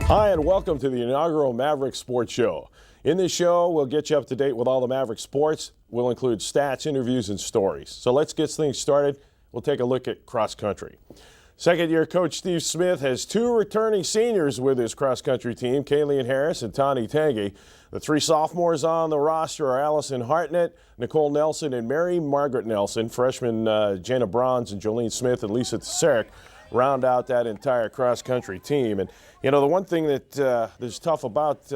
Hi, and welcome to the inaugural Maverick Sports Show. In this show, we'll get you up to date with all the Maverick sports. We'll include stats, interviews, and stories. So let's get things started. We'll take a look at cross country. Second-year coach Steve Smith has two returning seniors with his cross-country team, Kayleen Harris and Tani Tangi. The three sophomores on the roster are Allison Hartnett, Nicole Nelson, and Mary Margaret Nelson. Freshmen Jana Bronze and Jolene Smith and Lisa Tsarek round out that entire cross-country team. And, you know, the one thing that is tough about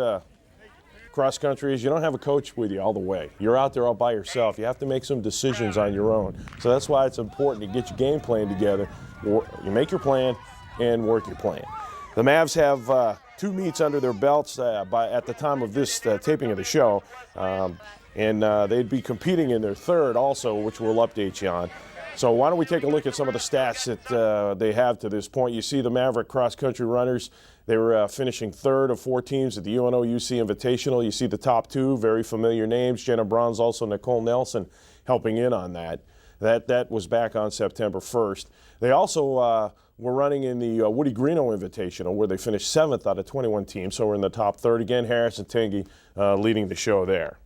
cross-country is you don't have a coach with you all the way. You're out there all by yourself. You have to make some decisions on your own. So that's why it's important to get your game plan together. You make your plan and work your plan. The Mavs have two meets under their belts at the time of this taping of the show, and they'd be competing in their third also, which we'll update you on. So why don't we take a look at some of the stats that they have to this point. You see the Maverick cross-country runners. They were finishing third of four teams at the UNO-UC Invitational. You see the top two, very familiar names. Jenna Bronze, also Nicole Nelson helping in on that. That was back on September 1st. They also were running in the Woody Greeno Invitational, where they finished 7th out of 21 teams, so we're in the top third. Again, Harris and Tangi leading the show there.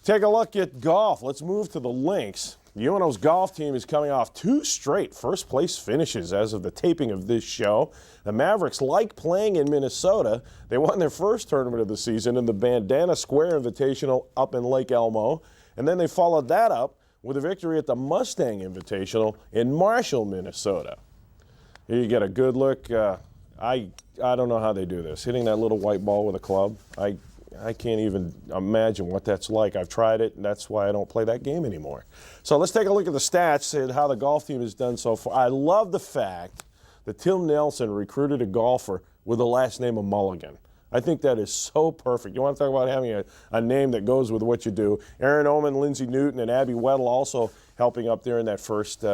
Take a look at golf. Let's move to the links. UNO's golf team is coming off two straight first-place finishes as of the taping of this show. The Mavericks like playing in Minnesota. They won their first tournament of the season in the Bandana Square Invitational up in Lake Elmo, and then they followed that up with a victory at the Mustang Invitational in Marshall, Minnesota. Here you get a good look. I don't know how they do this. Hitting that little white ball with a club, I can't even imagine what that's like. I've tried it, and that's why I don't play that game anymore. So let's take a look at the stats and how the golf team has done so far. I love the fact that Tim Nelson recruited a golfer with the last name of Mulligan. I think that is so perfect. You want to talk about having a name that goes with what you do. Erin Oman, Lindsay Newton, and Abby Weddle also helping up there in that first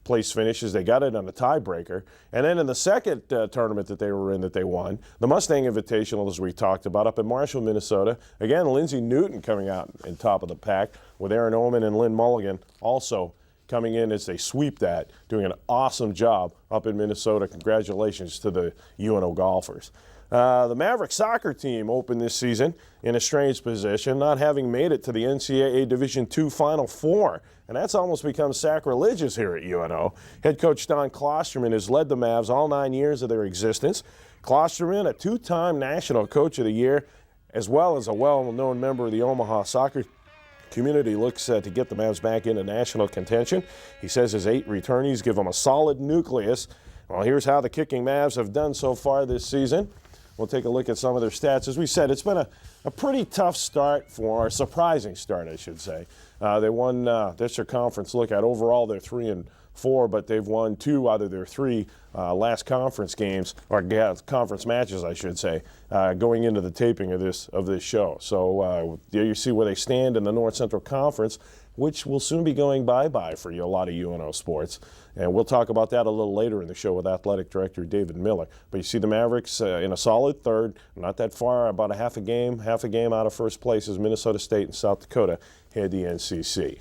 place finishes. They got it on a tiebreaker. And then in the second tournament that they were in that they won, the Mustang Invitational, as we talked about, up in Marshall, Minnesota. Again, Lindsay Newton coming out in top of the pack with Erin Oman and Lynn Mulligan also coming in as they sweep that, doing an awesome job up in Minnesota. Congratulations to the UNO golfers. The Maverick soccer team opened this season in a strange position, not having made it to the NCAA Division II Final Four. And that's almost become sacrilegious here at UNO. Head coach Don Klosterman has led the Mavs all 9 years of their existence. Klosterman, a two-time National Coach of the Year, as well as a well-known member of the Omaha soccer community, looks to get the Mavs back into national contention. He says his 8 returnees give them a solid nucleus. Well, here's how the kicking Mavs have done so far this season. We'll take a look at some of their stats. As we said, it's been a pretty tough start or a surprising start, I should say. They won this conference look at. Overall, they're 3-4, but they've won 2 out of their 3 last conference games, or conference matches, I should say, going into the taping of this show. So there you see where they stand in the North Central Conference, which will soon be going bye-bye for a lot of UNO sports. And we'll talk about that a little later in the show with Athletic Director David Miller. But you see the Mavericks in a solid third, not that far, about a half a game out of first place as Minnesota State and South Dakota head the NCC.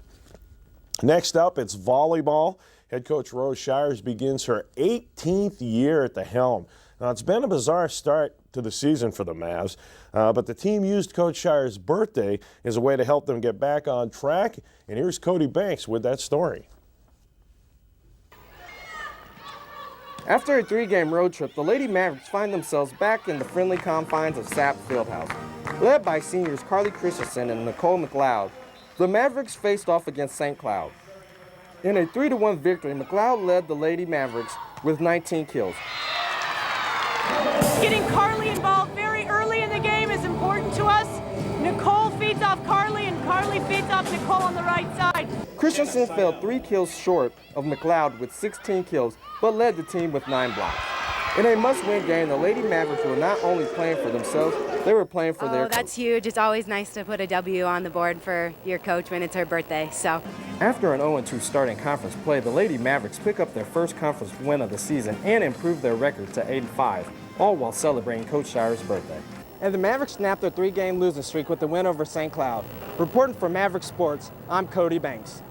Next up, it's volleyball. Head coach Rose Shires begins her 18th year at the helm. Now, it's been a bizarre start to the season for the Mavs, but the team used Coach Shires' birthday as a way to help them get back on track. And here's Cody Banks with that story. After a 3-game road trip, the Lady Mavericks find themselves back in the friendly confines of Sapp Fieldhouse. Led by seniors Carly Christensen and Nicole McLeod, the Mavericks faced off against St. Cloud. In a 3-1 victory, McLeod led the Lady Mavericks with 19 kills. Getting Carly involved very early in the game is important to us. Nicole feeds off Carly, and Carly feeds off Nicole on the right side. Christensen fell 3 kills short of McLeod with 16 kills, but led the team with 9 blocks. In a must-win game, the Lady Mavericks were not only playing for themselves, they were playing for their coach. That's huge. It's always nice to put a W on the board for your coach when it's her birthday. So, after an 0-2 start in conference play, the Lady Mavericks pick up their first conference win of the season and improve their record to 8-5, all while celebrating Coach Shires' birthday. And the Mavericks snapped their 3-game losing streak with the win over St. Cloud. Reporting for Maverick Sports, I'm Cody Banks.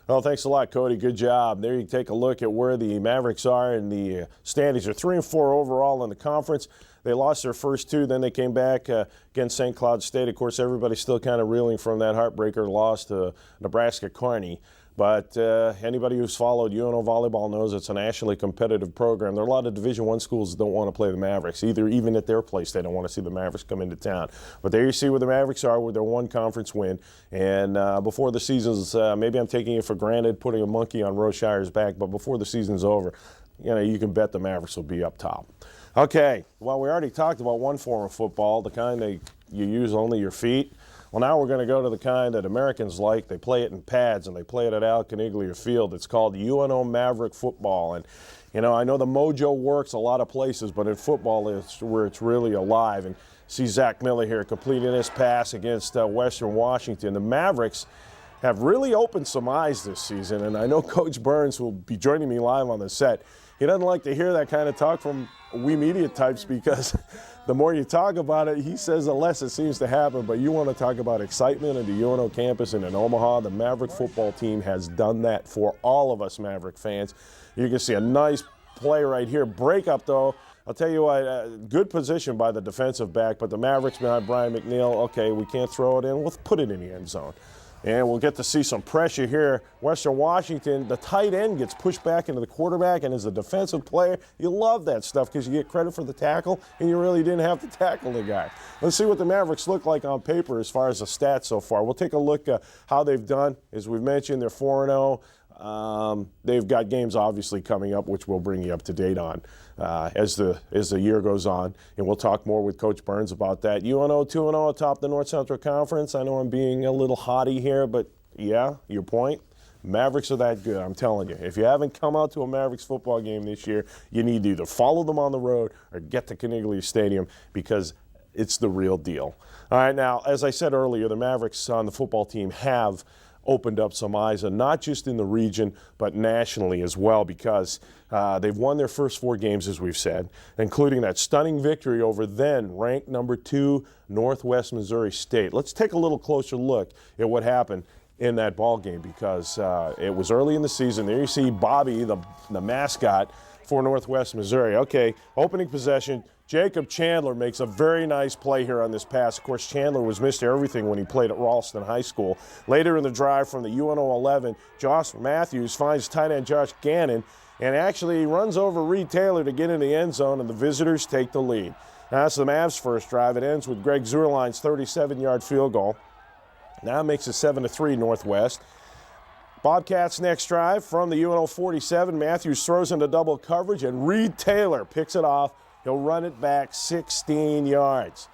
Well, thanks a lot, Cody. Good job. There you take a look at where the Mavericks are in the standings. They're 3-4 overall in the conference. They lost their first two, then they came back against St. Cloud State. Of course, everybody's still kind of reeling from that heartbreaker loss to Nebraska Kearney. But anybody who's followed UNO volleyball knows it's a nationally competitive program. There are a lot of Division I schools that don't want to play the Mavericks. Even at their place, they don't want to see the Mavericks come into town. But there you see where the Mavericks are with their one conference win. And before the season's, maybe I'm taking it for granted, putting a monkey on Roshire's back, but before the season's over, you can bet the Mavericks will be up top. Okay, well, we already talked about one form of football, the kind that you use only your feet. Well, now we're going to go to the kind that Americans like. They play it in pads, and they play it at Al Caniglia Field. It's called UNO Maverick football. And, I know the mojo works a lot of places, but in football it's where it's really alive. And see Zach Miller here completing this pass against Western Washington. The Mavericks have really opened some eyes this season, and I know Coach Burns will be joining me live on the set. He doesn't like to hear that kind of talk from we media types because the more you talk about it, he says the less it seems to happen. But you want to talk about excitement at the UNO campus and in Omaha. The Maverick football team has done that for all of us Maverick fans. You can see a nice play right here. Breakup, though. I'll tell you what, good position by the defensive back, but the Mavericks behind Brian McNeil, okay, we can't throw it in. We'll put it in the end zone. And we'll get to see some pressure here. Western Washington, the tight end gets pushed back into the quarterback, and as a defensive player, you love that stuff because you get credit for the tackle, and you really didn't have to tackle the guy. Let's see what the Mavericks look like on paper as far as the stats so far. We'll take a look at how they've done. As we've mentioned, they're 4-0. They've got games obviously coming up, which we'll bring you up to date on as the year goes on, and we'll talk more with Coach Burns about that. UNO 2-0 atop the North Central Conference. I know I'm being a little haughty here, but yeah, your point. Mavericks are that good, I'm telling you. If you haven't come out to a Mavericks football game this year, you need to either follow them on the road or get to Caniglia Stadium because it's the real deal. All right, now, as I said earlier, the Mavericks on the football team have opened up some eyes, and not just in the region, but nationally as well, because they've won their first 4 games, as we've said, including that stunning victory over then ranked number 2 Northwest Missouri State. Let's take a little closer look at what happened in that ball game because it was early in the season. There you see Bobby, the mascot for Northwest Missouri. Okay, opening possession. Jacob Chandler makes a very nice play here on this pass. Of course, Chandler was Mr. Everything when he played at Ralston High School. Later in the drive from the UNO 11, Josh Matthews finds tight end Josh Gannon and actually runs over Reed Taylor to get in the end zone, and the visitors take the lead. Now, that's the Mavs' first drive. It ends with Greg Zurline's 37-yard field goal. Now it makes it 7-3 Northwest. Bobcats' next drive from the UNO 47. Matthews throws into double coverage, and Reed Taylor picks it off. He'll run it back 16 yards.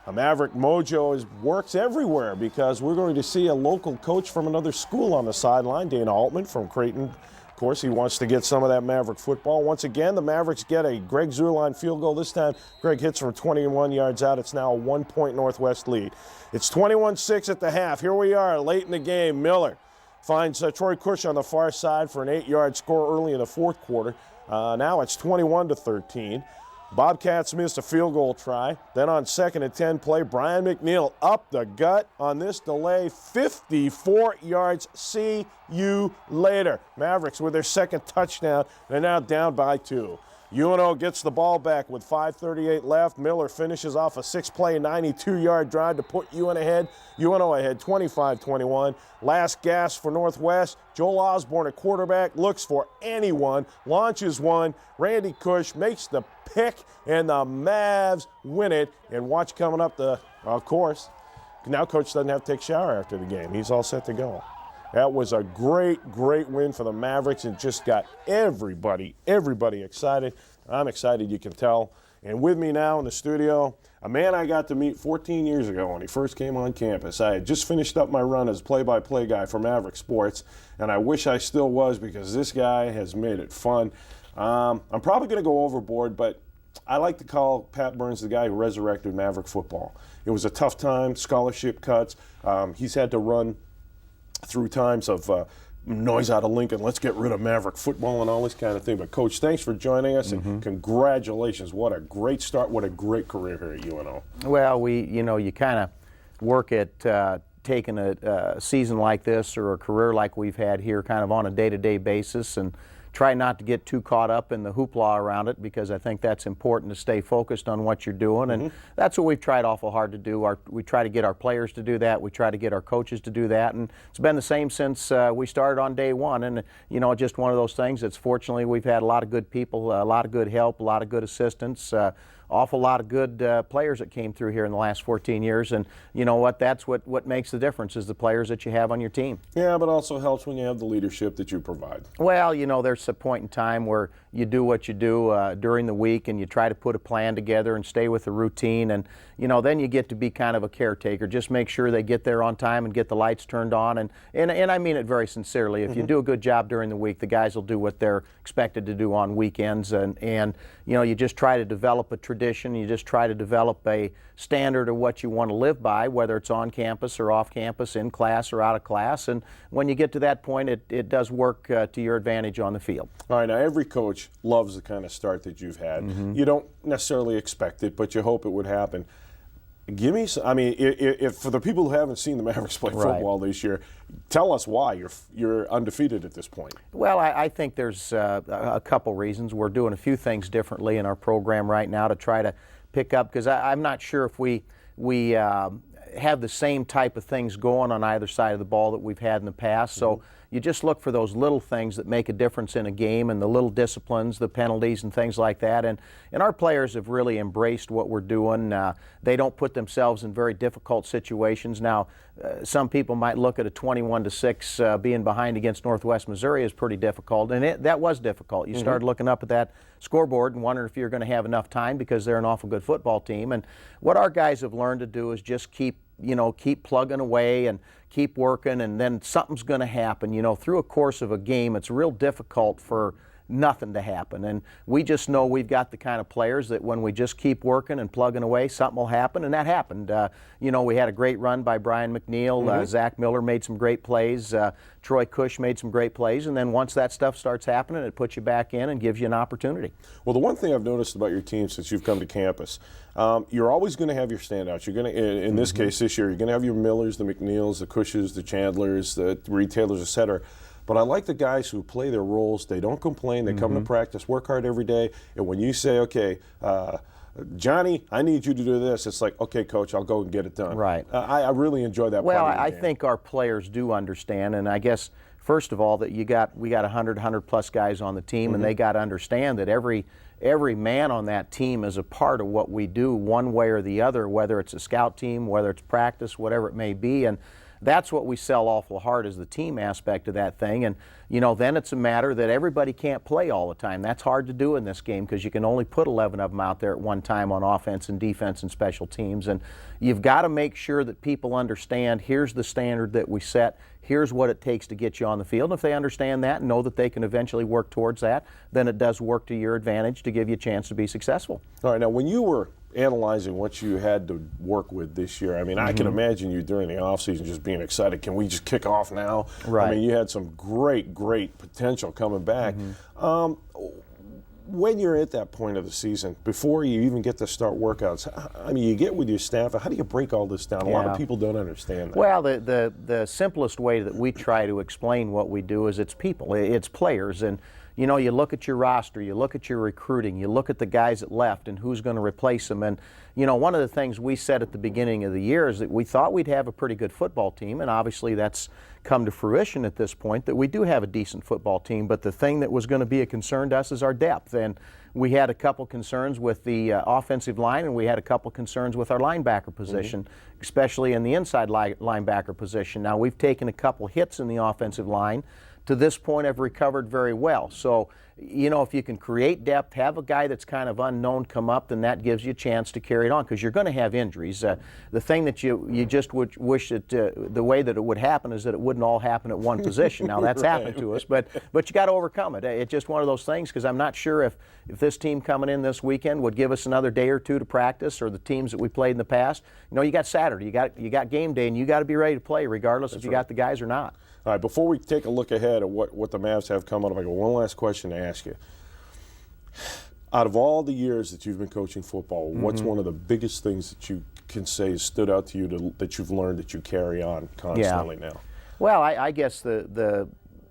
A Maverick mojo works everywhere because we're going to see a local coach from another school on the sideline, Dana Altman from Creighton. Of course, he wants to get some of that Maverick football. Once again, the Mavericks get a Greg Zurline field goal. This time, Greg hits from 21 yards out. It's now a 1-point Northwest lead. It's 21-6 at the half. Here we are late in the game. Miller finds Troy Cush on the far side for an 8-yard score early in the fourth quarter. Now it's 21-13. Bobcats missed a field goal try. Then on 2nd and 10 play, Brian McNeil up the gut on this delay, 54 yards. See you later. Mavericks with their second touchdown. They're now down by 2. UNO gets the ball back with 5:38 left. Miller finishes off a 6-play, 92-yard drive to put UNO ahead 25-21. Last gasp for Northwest. Joel Osborne at quarterback, looks for anyone, launches one. Randy Cush makes the pick, and the Mavs win it. And watch coming up of course, now Coach doesn't have to take a shower after the game. He's all set to go. That was a great win for the Mavericks and just got everybody excited. I'm excited, you can tell. And with me now in the studio, a man I got to meet 14 years ago when he first came on campus. I had just finished up my run as play-by-play guy for Maverick Sports, and I wish I still was because this guy has made it fun. I'm probably going to go overboard, but I like to call Pat Burns the guy who resurrected Maverick football. It was a tough time, scholarship cuts. He's had to run through times of noise out of Lincoln, let's get rid of Maverick football and all this kind of thing. But, Coach, thanks for joining us, and congratulations. What a great start. What a great career here at UNO. Well, you kind of work at taking a season like this or a career like we've had here kind of on a day-to-day basis and try not to get too caught up in the hoopla around it, because I think that's important to stay focused on what you're doing. And that's what we've tried awful hard to do. We try to get our players to do that. We try to get our coaches to do that. And it's been the same since we started on day one. And, just one of those things. It's fortunately we've had a lot of good people, a lot of good help, a lot of good assistance, awful lot of good players that came through here in the last 14 years. And you know what? That's what makes the difference, is the players that you have on your team. Yeah, but also helps when you have the leadership that you provide. Well, there's a point in time where you do what you do during the week, and you try to put a plan together and stay with the routine, and then you get to be kind of a caretaker. Just make sure they get there on time and get the lights turned on, and I mean it very sincerely. If you do a good job during the week, the guys will do what they're expected to do on weekends, and you just try to develop a tradition. You just try to develop a standard of what you want to live by, whether it's on campus or off campus, in class or out of class. And when you get to that point, it does work to your advantage on the field. All right, now every coach loves the kind of start that you've had. You don't necessarily expect it, but you hope it would happen. Give me some, if for the people who haven't seen the Mavericks play football this year, tell us why you're undefeated at this point. Well, I think there's a couple reasons. We're doing a few things differently in our program right now to try to pick up, because I'm not sure if we have the same type of things going on either side of the ball that we've had in the past. So you just look for those little things that make a difference in a game, and the little disciplines, the penalties and things like that. And our players have really embraced what we're doing. They don't put themselves in very difficult situations. Now, some people might look at a 21-6 being behind against Northwest Missouri as pretty difficult, and that was difficult. You started looking up at that scoreboard and wondering if you're going to have enough time, because they're an awful good football team. And what our guys have learned to do is just keep plugging away and keep working, and then something's going to happen. Through a course of a game, it's real difficult for nothing to happen. And we just know we've got the kind of players that when we just keep working and plugging away, something will happen, and that happened. We had a great run by Brian McNeil. Zach Miller made some great plays. Troy Cush made some great plays, and then once that stuff starts happening, it puts you back in and gives you an opportunity. Well, the one thing I've noticed about your team since you've come to campus, you're always going to have your standouts. You're going to, in this case this year, you're going to have your Millers, the McNeils, the Cushes, the Chandlers, the retailers, etc. But I like the guys who play their roles. They don't complain. They come to practice, work hard every day. And when you say, okay, Johnny, I need you to do this, it's like, okay, Coach, I'll go and get it done. Right. I really enjoy that well, part of the I game. think our players do understand, and I guess, first of all, that we got 100 plus guys on the team, and they got to understand that every man on that team is a part of what we do one way or the other, whether it's a scout team, whether it's practice, whatever it may be. And that's what we sell awful hard, is the team aspect of that thing. And then it's a matter that everybody can't play all the time. That's hard to do in this game, because you can only put 11 of them out there at one time on offense and defense and special teams. And you've got to make sure that people understand, here's the standard that we set, here's what it takes to get you on the field. And if they understand that and know that they can eventually work towards that, then it does work to your advantage to give you a chance to be successful. All right, now when you were analyzing what you had to work with this year, I can imagine you during the offseason just being excited. Can we just kick off now? Right. You had some great potential coming back. When you're at that point of the season, before you even get to start workouts, you get with your staff. How do you break all this down? A lot of people don't understand that. Well, the simplest way that we try to explain what we do is it's people, it's players. And you look at your roster, you look at your recruiting, you look at the guys that left and who's going to replace them. And, one of the things we said at the beginning of the year is that we thought we'd have a pretty good football team, and obviously that's come to fruition at this point, that we do have a decent football team. But the thing that was going to be a concern to us is our depth. And we had a couple concerns with the offensive line, and we had a couple concerns with our linebacker position, especially in the inside linebacker position. Now, we've taken a couple hits in the offensive line. To this point, have recovered very well. So, if you can create depth, have a guy that's kind of unknown come up, then that gives you a chance to carry it on, because you're going to have injuries. The thing that you just would wish that the way that it would happen is that it wouldn't all happen at one position. Now, that's happened to us, but you got to overcome it. It's just one of those things, because I'm not sure if this team coming in this weekend would give us another day or two to practice, or the teams that we played in the past. You got Saturday, you got game day, and you got to be ready to play regardless if you got the guys or not. All right, before we take a look ahead at what the Mavs have coming up, I got one last question to ask you. Out of all the years that you've been coaching football, what's one of the biggest things that you can say stood out to you that you've learned that you carry on constantly now? Well, I guess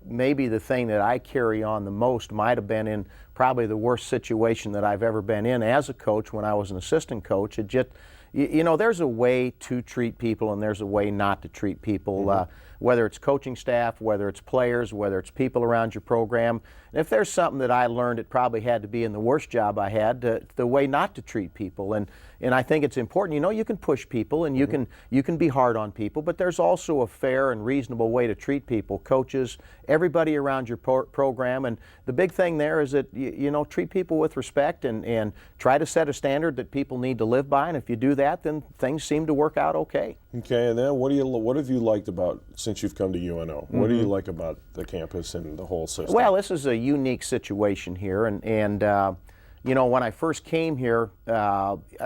maybe the thing that I carry on the most might have been in probably the worst situation that I've ever been in as a coach when I was an assistant coach. It just, you know, there's a way to treat people and there's a way not to treat people, whether it's coaching staff, whether it's players, whether it's people around your program. And if there's something that I learned, it probably had to be in the worst job I had, the way not to treat people. And I think it's important. You know, you can push people and you can be hard on people, but there's also a fair and reasonable way to treat people, coaches, everybody around your program. And the big thing there is that, you know, treat people with respect and try to set a standard that people need to live by. And if you do that, then things seem to work out okay. Okay, and then what have you liked about, since you've come to UNO, what do you like about the campus and the whole system? Well, this is a unique situation here, and you know, when I first came here,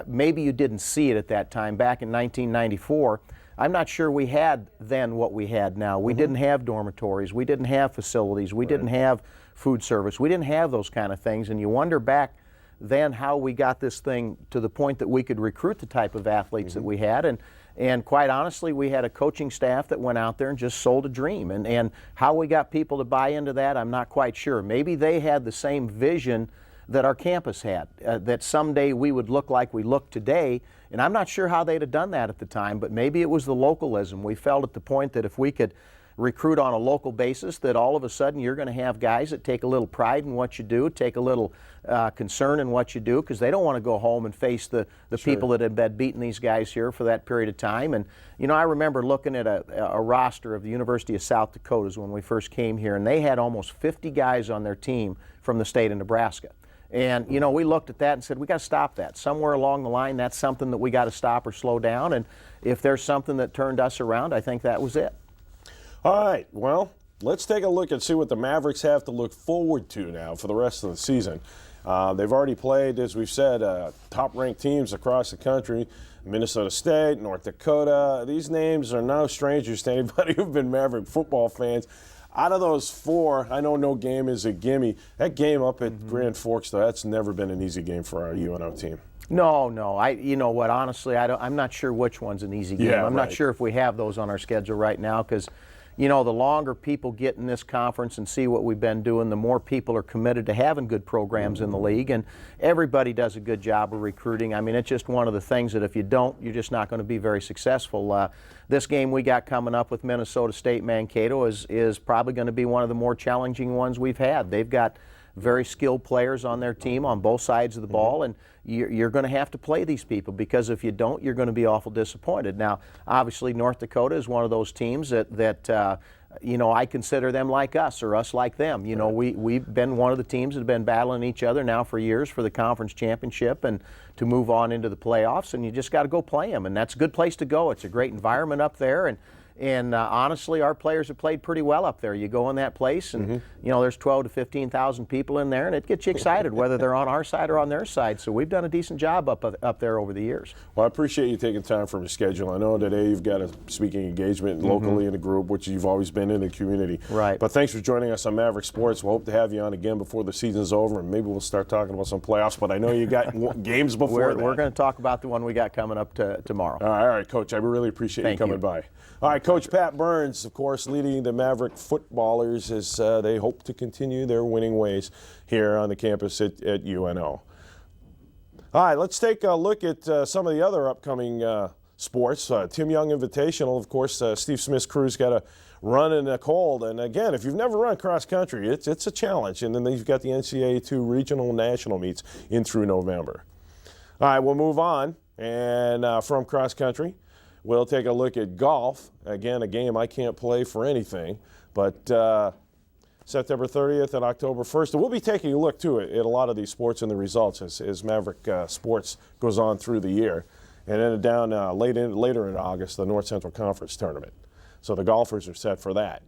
maybe you didn't see it at that time, back in 1994, I'm not sure we had then what we had now. We didn't have dormitories, we didn't have facilities, we didn't have food service, we didn't have those kind of things, and you wonder back then how we got this thing to the point that we could recruit the type of athletes that we had. And quite honestly, we had a coaching staff that went out there and just sold a dream. And how we got people to buy into that, I'm not quite sure. Maybe they had the same vision that our campus had, that someday we would look like we look today. And I'm not sure how they'd have done that at the time, but maybe it was the localism. We felt at the point that if we could recruit on a local basis, that all of a sudden you're going to have guys that take a little pride in what you do, take a little concern in what you do, because they don't want to go home and face the people that had been beating these guys here for that period of time. And, you know, I remember looking at a roster of the University of South Dakota when we first came here, and they had almost 50 guys on their team from the state of Nebraska. And, you know, we looked at that and said, we got to stop that. Somewhere along the line, that's something that we got to stop or slow down. And if there's something that turned us around, I think that was it. All right, well, let's take a look and see what the Mavericks have to look forward to now for the rest of the season. They've already played, as we've said, top-ranked teams across the country, Minnesota State, North Dakota. These names are no strangers to anybody who've been Maverick football fans. Out of those four, I know no game is a gimme. That game up at Grand Forks, though, that's never been an easy game for our UNO team. No. You know what? Honestly, I'm not sure which one's an easy game. I'm not sure if we have those on our schedule right now, because, you know, the longer people get in this conference and see what we've been doing, the more people are committed to having good programs in the league, and everybody does a good job of recruiting. I mean, it's just one of the things that if you don't, you're just not going to be very successful. This game we got coming up with Minnesota State Mankato is probably going to be one of the more challenging ones we've had. They've got very skilled players on their team on both sides of the ball, and you're going to have to play these people, because if you don't, you're going to be awful disappointed. Now, obviously, North Dakota is one of those teams that you know, I consider them like us or us like them. You know, we've been one of the teams that have been battling each other now for years for the conference championship and to move on into the playoffs, and you just got to go play them, and that's a good place to go. It's a great environment up there, and honestly, our players have played pretty well up there. You go in that place, and you know, there's 12 to 15,000 people in there, and it gets you excited whether they're on our side or on their side. So we've done a decent job up there over the years. Well, I appreciate you taking time from your schedule. I know today you've got a speaking engagement locally in the group, which you've always been in the community. Right. But thanks for joining us on Maverick Sports. We'll hope to have you on again before the season's over, and maybe we'll start talking about some playoffs. But I know you got games before that. We're going to talk about the one we got coming up tomorrow. All right, Coach. I really appreciate you coming by. All right, Coach Pat Burns, of course, leading the Maverick footballers as they hope to continue their winning ways here on the campus at UNO. All right, let's take a look at some of the other upcoming sports. Tim Young Invitational, of course, Steve Smith's crew's got to run in the cold. And again, if you've never run cross country, it's a challenge. And then you've got the NCAA 2 regional and national meets in through November. All right, we'll move on. And from cross country, we'll take a look at golf. Again, a game I can't play for anything, but September 30th and October 1st. And we'll be taking a look, too, at a lot of these sports and the results as Maverick Sports goes on through the year. And then down later in August, the North Central Conference Tournament. So the golfers are set for that.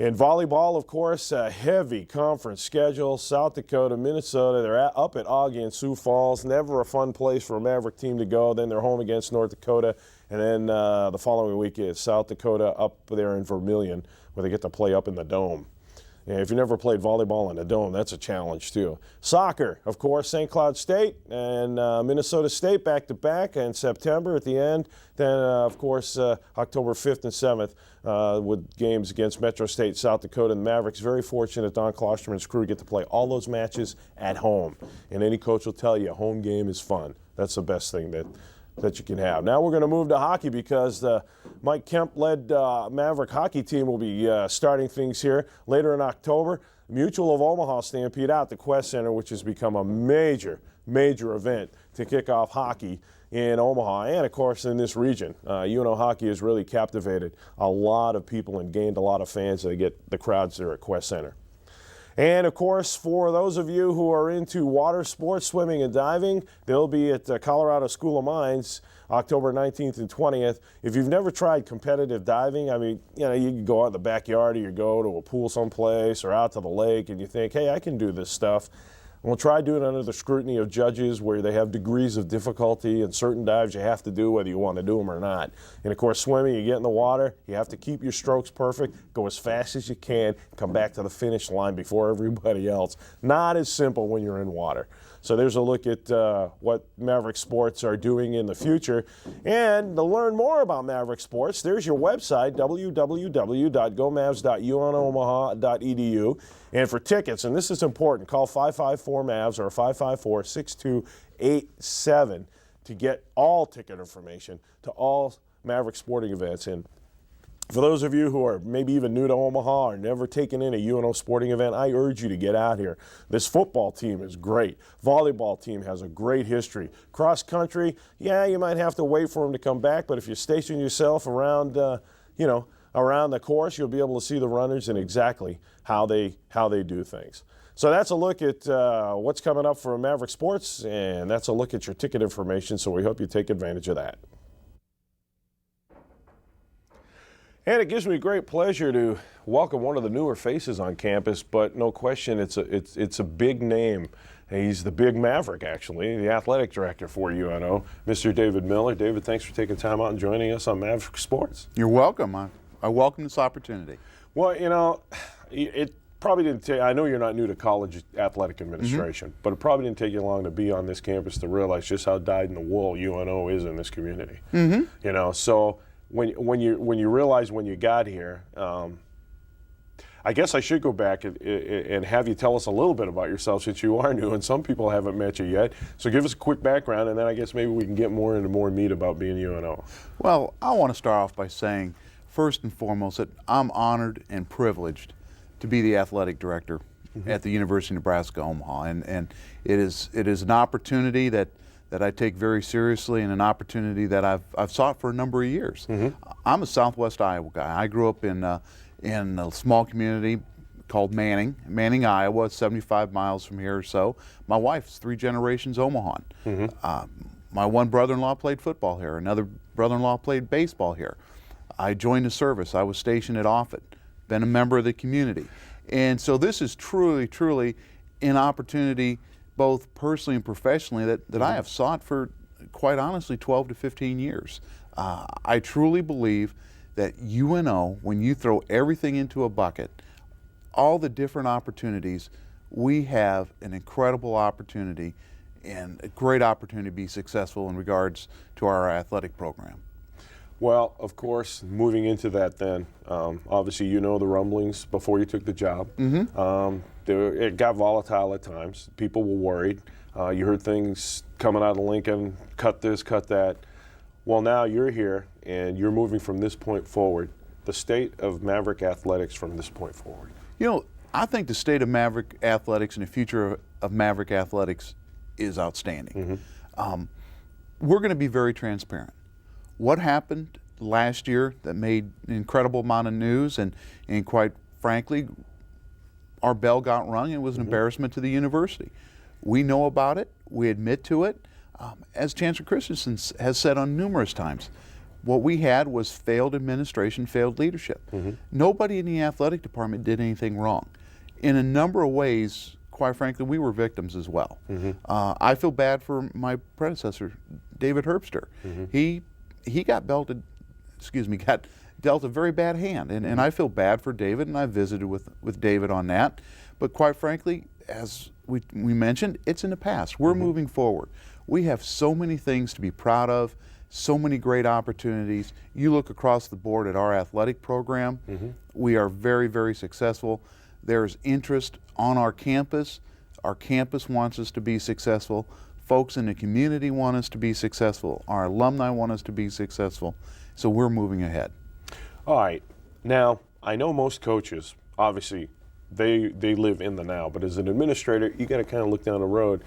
In volleyball, of course, a heavy conference schedule. South Dakota, Minnesota, they're up at Augie and Sioux Falls. Never a fun place for a Maverick team to go. Then they're home against North Dakota. And then the following week is South Dakota up there in Vermilion, where they get to play up in the Dome. And if you never played volleyball in a dome, that's a challenge too. Soccer, of course, St. Cloud State and Minnesota State back-to-back in September at the end. Then, of course, October 5th and 7th with games against Metro State, South Dakota, and the Mavericks. Very fortunate Don Klosterman's crew get to play all those matches at home. And any coach will tell you a home game is fun. That's the best thing that you can have. Now we're going to move to hockey because the Mike Kemp-led Maverick hockey team will be starting things here later in October. Mutual of Omaha Stampede out at the Quest Center, which has become a major event to kick off hockey in Omaha and, of course, in this region. UNO hockey has really captivated a lot of people and gained a lot of fans. They get the crowds there at Quest Center. And, of course, for those of you who are into water sports, swimming and diving, they'll be at Colorado School of Mines October 19th and 20th. If you've never tried competitive diving, I mean, you can go out in the backyard or you go to a pool someplace or out to the lake and you think, hey, I can do this stuff. We'll try doing it under the scrutiny of judges where they have degrees of difficulty, and certain dives you have to do whether you want to do them or not. And, of course, swimming, you get in the water, you have to keep your strokes perfect, go as fast as you can, come back to the finish line before everybody else. Not as simple when you're in water. So there's a look at what Maverick Sports are doing in the future. And to learn more about Maverick Sports, there's your website, www.gomavs.unomaha.edu. And for tickets, and this is important, call 554-MAVS or 554-6287 to get all ticket information to all Maverick sporting events. And for those of you who are maybe even new to Omaha or never taken in a UNO sporting event, I urge you to get out here. This football team is great. Volleyball team has a great history. Cross country, yeah, you might have to wait for them to come back, but if you station yourself around, around the course, you'll be able to see the runners and exactly how they do things. So that's a look at what's coming up for Maverick Sports, and that's a look at your ticket information, so we hope you take advantage of that. And it gives me great pleasure to welcome one of the newer faces on campus, but no question it's a big name. He's the big Maverick, actually, the athletic director for UNO, Mr. David Miller. David, thanks for taking time out and joining us on Maverick Sports. You're welcome. I welcome this opportunity. Well, it probably didn't take, I know you're not new to college athletic administration, but it probably didn't take you long to be on this campus to realize just how dyed-in-the-wool UNO is in this community. So when you realize when you got here, I guess I should go back and have you tell us a little bit about yourself since you are new and some people haven't met you yet. So give us a quick background and then I guess maybe we can get more into more meat about being UNO. Well, I want to start off by saying, first and foremost, that I'm honored and privileged to be the athletic director at the University of Nebraska Omaha, and it is an opportunity that I take very seriously and an opportunity that I've sought for a number of years. I'm a Southwest Iowa guy. I grew up in a small community called Manning, Iowa, 75 miles from here or so. My wife's 3 generations Omahan. My one brother-in-law played football here. Another brother-in-law played baseball here. I joined the service. I was stationed at Offutt, been a member of the community. And so this is truly an opportunity, both personally and professionally, that I have sought for, quite honestly, 12 to 15 years. I truly believe that UNO, when you throw everything into a bucket, all the different opportunities, we have an incredible opportunity and a great opportunity to be successful in regards to our athletic program. Well, of course, moving into that then, obviously you know the rumblings before you took the job. It got volatile at times. People were worried. You heard things coming out of Lincoln, cut this, cut that. Well, now you're here and you're moving from this point forward. The state of Maverick athletics from this point forward. I think the state of Maverick athletics and the future of Maverick athletics is outstanding. We're going to be very transparent. What happened last year that made an incredible amount of news and quite frankly, our bell got rung. It was an embarrassment to the university. We know about it. We admit to it. As Chancellor Christensen has said on numerous times, what we had was failed administration, failed leadership. Nobody in the athletic department did anything wrong. In a number of ways, quite frankly, we were victims as well. I feel bad for my predecessor, David Herbster. He got dealt a very bad hand, and I feel bad for David, and I visited with David on that. But quite frankly, as we mentioned, it's in the past. We're moving forward. We have so many things to be proud of, so many great opportunities. You look across the board at our athletic program, we are very, very successful. There's interest on our campus. Our campus wants us to be successful. Folks in the community want us to be successful. Our alumni want us to be successful. So we're moving ahead. All right. Now, I know most coaches, obviously, they live in the now, but as an administrator, you got to kind of look down the road.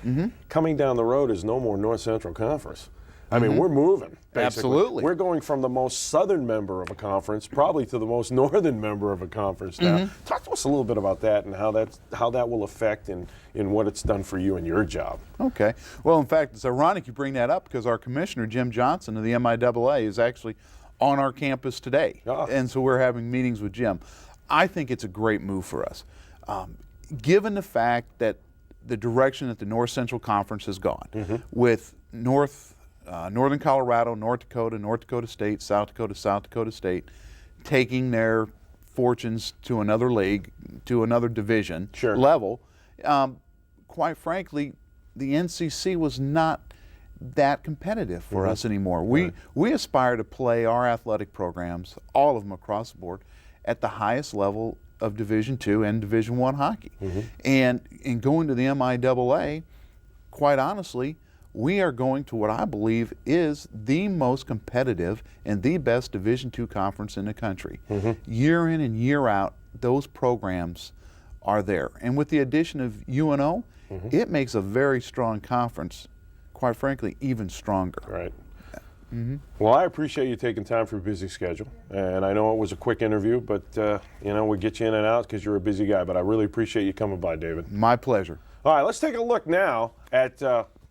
Coming down the road is no more North Central Conference. I mean, we're moving, basically. Absolutely. We're going from the most southern member of a conference probably to the most northern member of a conference now. Talk to us a little bit about that and how that will affect in what it's done for you and your job. Okay. Well, in fact, it's ironic you bring that up because our commissioner, Jim Johnson of the MIAA, is actually on our campus today. And so we're having meetings with Jim. I think it's a great move for us. Given the fact that the direction that the North Central Conference has gone with Northern Colorado, North Dakota State, South Dakota State, taking their fortunes to another league, to another division level. Quite frankly, the NCC was not that competitive for us anymore. We aspire to play our athletic programs, all of them across the board, at the highest level of Division II and Division I hockey. And in going to the MIAA, quite honestly, we are going to what I believe is the most competitive and the best Division II conference in the country. Year in and year out, those programs are there. And with the addition of UNO, it makes a very strong conference, quite frankly, even stronger. Right. Well, I appreciate you taking time for a busy schedule. And I know it was a quick interview, but, we get you in and out because you're a busy guy. But I really appreciate you coming by, David. My pleasure. All right, let's take a look now at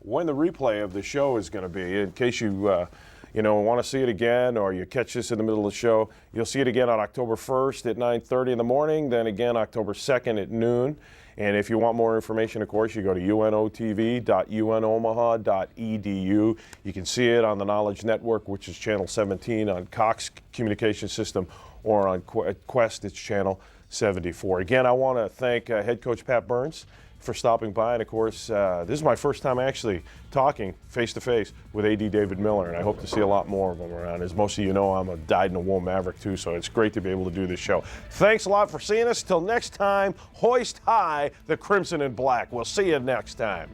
when the replay of the show is going to be. In case you want to see it again or you catch this in the middle of the show, you'll see it again on October 1st at 9:30 in the morning, then again October 2nd at noon. And if you want more information, of course, you go to unotv.unomaha.edu. You can see it on the Knowledge Network, which is channel 17 on Cox Communication System, or on Quest, it's channel 74. Again, I want to thank head coach Pat Burns for stopping by. And of course, this is my first time actually talking face-to-face with AD David Miller, and I hope to see a lot more of him around. As most of you know, I'm a dyed-in-the-wool Maverick too, so it's great to be able to do this show. Thanks a lot for seeing us. Till next time, hoist high the crimson and black. We'll see you next time.